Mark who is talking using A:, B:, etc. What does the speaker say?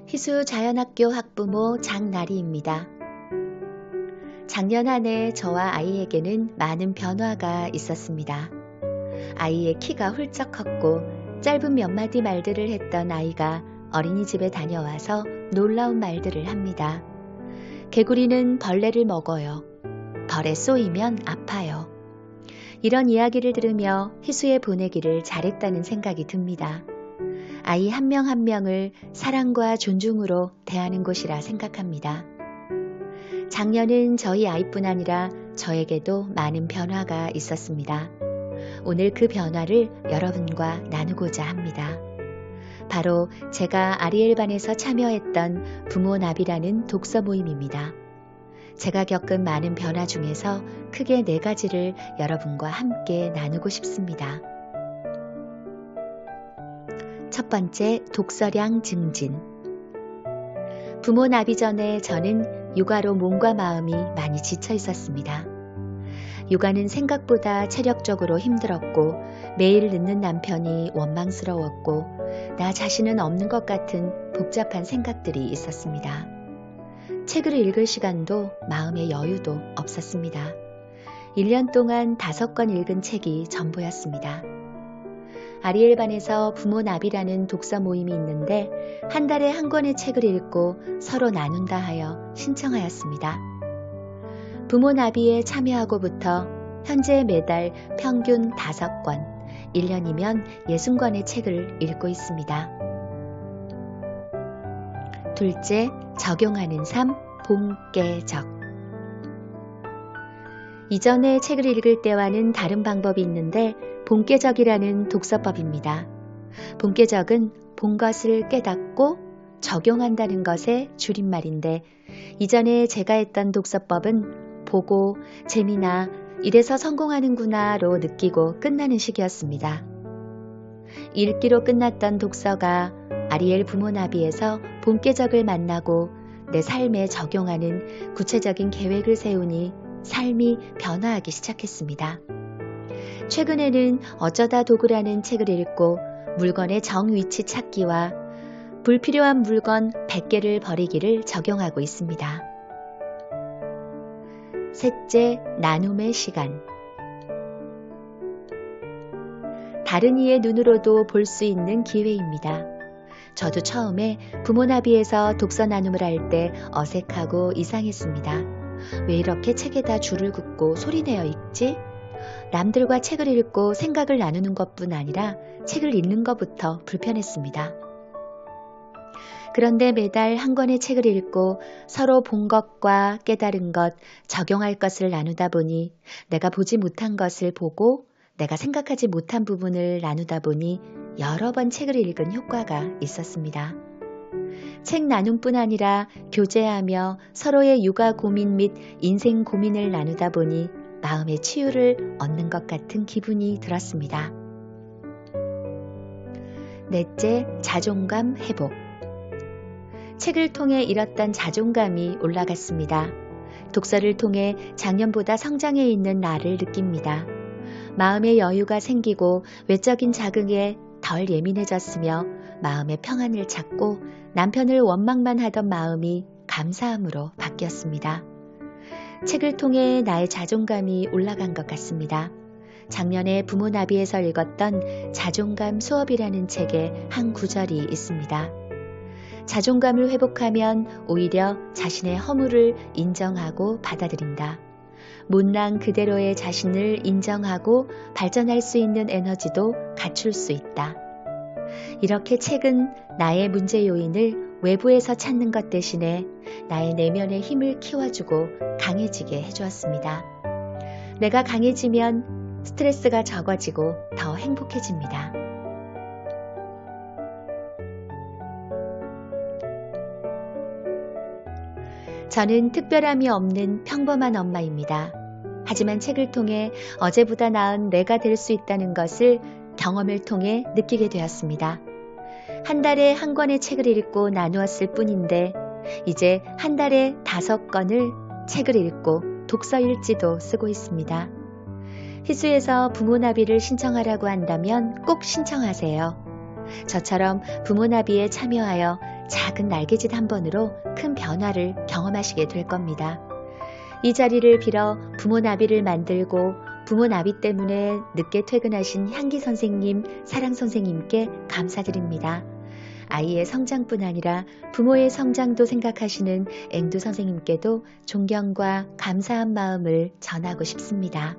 A: 희수 자연학교 학부모 장나리입니다. 작년 한 해 저와 아이에게는 많은 변화가 있었습니다. 아이의 키가 훌쩍 컸고 짧은 몇 마디 말들을 했던 아이가 어린이집에 다녀와서 놀라운 말들을 합니다. 개구리는 벌레를 먹어요. 벌에 쏘이면 아파요. 이런 이야기를 들으며 희수의 보내기를 잘했다는 생각이 듭니다. 아이 한 명 한 명을 사랑과 존중으로 대하는 곳이라 생각합니다. 작년은 저희 아이뿐 아니라 저에게도 많은 변화가 있었습니다. 오늘 그 변화를 여러분과 나누고자 합니다. 바로 제가 아리엘반에서 참여했던 부모 나비라는 독서 모임입니다. 제가 겪은 많은 변화 중에서 크게 4가지를 여러분과 함께 나누고 싶습니다. 첫 번째, 독서량 증진. 부모 나비 전에 저는 육아로 몸과 마음이 많이 지쳐 있었습니다. 육아는 생각보다 체력적으로 힘들었고 매일 늦는 남편이 원망스러웠고 나 자신은 없는 것 같은 복잡한 생각들이 있었습니다. 책을 읽을 시간도 마음의 여유도 없었습니다. 1년 동안 5권 읽은 책이 전부였습니다. 아리엘반에서 부모 나비라는 독서 모임이 있는데 한 달에 한 권의 책을 읽고 서로 나눈다 하여 신청하였습니다. 부모 나비에 참여하고부터 현재 매달 평균 5권, 1년이면 60권의 책을 읽고 있습니다. 둘째, 적용하는 삶, 본께적. 이전에 책을 읽을 때와는 다른 방법이 있는데 본께적이라는 독서법입니다. 본께적은 본 것을 깨닫고 적용한다는 것의 줄임말인데 이전에 제가 했던 독서법은 보고 재미나 이래서 성공하는구나로 느끼고 끝나는 식이었습니다. 읽기로 끝났던 독서가 아리엘 부모 나비에서 본께적을 만나고 내 삶에 적용하는 구체적인 계획을 세우니 삶이 변화하기 시작했습니다. 최근에는 어쩌다 도구라는 책을 읽고 물건의 정위치 찾기와 불필요한 물건 100개를 버리기를 적용하고 있습니다. 셋째, 나눔의 시간. 다른 이의 눈으로도 볼 수 있는 기회입니다. 저도 처음에 부모 나비에서 독서 나눔을 할 때 어색하고 이상했습니다. 왜 이렇게 책에다 줄을 긋고 소리내어 읽지? 남들과 책을 읽고 생각을 나누는 것뿐 아니라 책을 읽는 것부터 불편했습니다. 그런데 매달 한 권의 책을 읽고 서로 본 것과 깨달은 것, 적용할 것을 나누다 보니 내가 보지 못한 것을 보고 내가 생각하지 못한 부분을 나누다 보니 여러 번 책을 읽은 효과가 있었습니다. 책 나눔뿐 아니라 교제하며 서로의 육아 고민 및 인생 고민을 나누다 보니 마음의 치유를 얻는 것 같은 기분이 들었습니다. 넷째, 자존감 회복. 책을 통해 잃었던 자존감이 올라갔습니다. 독서를 통해 작년보다 성장해 있는 나를 느낍니다. 마음의 여유가 생기고 외적인 자극에 덜 예민해졌으며 마음의 평안을 찾고 남편을 원망만 하던 마음이 감사함으로 바뀌었습니다. 책을 통해 나의 자존감이 올라간 것 같습니다. 작년에 부모 나비에서 읽었던 자존감 수업이라는 책에 한 구절이 있습니다. 자존감을 회복하면 오히려 자신의 허물을 인정하고 받아들인다. 못난 그대로의 자신을 인정하고 발전할 수 있는 에너지도 갖출 수 있다. 이렇게 책은 나의 문제 요인을 외부에서 찾는 것 대신에 나의 내면의 힘을 키워주고 강해지게 해주었습니다. 내가 강해지면 스트레스가 적어지고 더 행복해집니다. 저는 특별함이 없는 평범한 엄마입니다. 하지만 책을 통해 어제보다 나은 내가 될 수 있다는 것을 경험을 통해 느끼게 되었습니다. 한 달에 한 권의 책을 읽고 나누었을 뿐인데 이제 한 달에 5권을 책을 읽고 독서 일지도 쓰고 있습니다. 희수에서 부모 나비를 신청하라고 한다면 꼭 신청하세요. 저처럼 부모 나비에 참여하여 작은 날개짓 한 번으로 큰 변화를 경험하시게 될 겁니다. 이 자리를 빌어 부모 나비를 만들고 부모 나비 때문에 늦게 퇴근하신 향기 선생님, 사랑 선생님께 감사드립니다. 아이의 성장뿐 아니라 부모의 성장도 생각하시는 앵두 선생님께도 존경과 감사한 마음을 전하고 싶습니다.